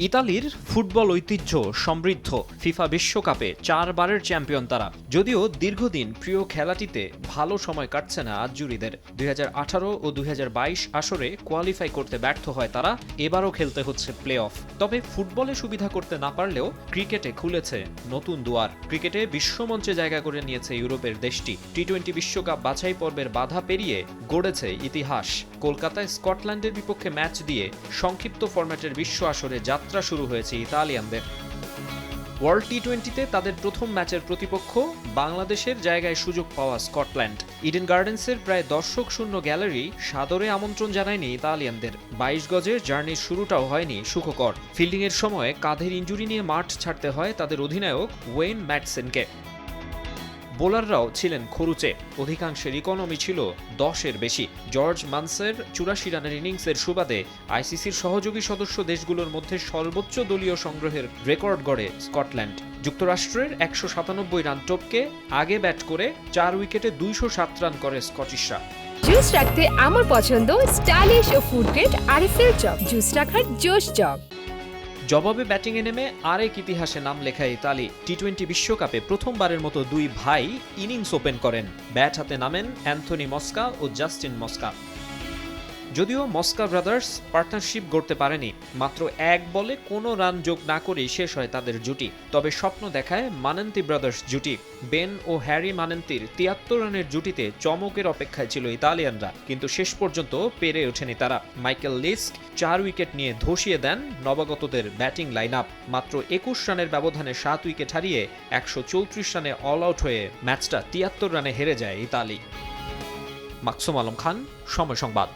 ইতালির ফুটবল ঐতিহ্য সমৃদ্ধ। ফিফা বিশ্বকাপে 4 বারের চ্যাম্পিয়ন তারা। যদিও দীর্ঘদিন প্রিয় খেলাটিতে ভালো সময় কাটছে না আজজুরিদের। 2018 ও 2022 আসরে কোয়ালিফাই করতে ব্যর্থ হয় তারা। এবারও খেলতে হচ্ছে প্লে অফ। তবে ফুটবলে সুবিধা করতে না পারলেও ক্রিকেটে খুলেছে নতুন দুয়ার। ক্রিকেটে বিশ্বমঞ্চে জায়গা করে নিয়েছে ইউরোপের দেশটি। টি-20 বিশ্বকাপ বাছাই পর্বের বাধা পেরিয়ে গড়েছে ইতিহাস। কলকাতায় স্কটল্যান্ডের বিপক্ষে ম্যাচ দিয়ে সংক্ষিপ্ত ফরম্যাটের বিশ্ব আসরে যাত্রা শুরু হয়েছে ইতালিয়ানদের। ওয়ার্ল্ড টি-20তে তাদের প্রথম ম্যাচের প্রতিপক্ষ বাংলাদেশের জায়গায় সুযোগ পাওয়া স্কটল্যান্ড। ইডেন গার্ডেন্সের প্রায় দর্শক শূন্য গ্যালারি সাদরে আমন্ত্রণ জানায়নি ইতালিয়ানদের। 22 গজের জার্নির শুরুটাও হয়নি সুখকর। ফিল্ডিংয়ের সময় কাঁধের ইনজুরি নিয়ে মাঠ ছাড়তে হয় তাদের অধিনায়ক ওয়েন ম্যাটসেনকে। বোলাররাও ছিলেন খরুচে। অধিকাংশের ইকোনমি ছিল 10-এর বেশি। জর্জ মানসের 84 রানের ইনিংসের সুবাদে আইসিসির সহযোগী সদস্য দেশগুলোর মধ্যে সর্বোচ্চ দলীয় সংগ্রহের রেকর্ড গড়ে স্কটল্যান্ড। যুক্তরাষ্ট্রের 197 রান টপকে আগে ব্যাট করে 4 উইকেটে 207 রান করে স্কটিশরা। জুস রাখতে আমার পছন্দ স্টাইলিশ ও ফুড গ্রেড আরএফএল চক। জুস রাখার জোশ জগ। জবাবে ব্যাটিংয়ে নেমে আরেক ইতিহাসে নাম লেখায় ইতালি। টি-20 বিশ্বকাপে প্রথমবারের মতো দুই ভাই ইনিংস ওপেন করেন। ব্যাট হাতে নামেন অ্যান্থনি মস্কা ও জাস্টিন মস্কা। যদিও মস্কা ব্রাদার্স পার্টনারশিপ গড়তে পারেনি। মাত্র এক বলে কোনো রান যোগ না করেই শেষ হয় তাদের জুটি। তবে স্বপ্ন দেখায় মানেন্তি ব্রাদার্স জুটি। বেন ও হ্যারি মানেন্তির 73 রানের জুটিতে চমকের অপেক্ষায় ছিল ইতালিয়ানরা, কিন্তু শেষ পর্যন্ত পেরে ওঠেনি তারা। মাইকেল লিস্ক 4 উইকেট নিয়ে ধসিয়ে দেন নবাগতদের ব্যাটিং লাইন আপ। মাত্র 21 রানের ব্যবধানে 7 উইকেট হারিয়ে 134 রানে অল আউট হয়ে ম্যাচটা 73 রানে হেরে যায় ইতালি। মাকসুম আলম খান, সময় সংবাদ।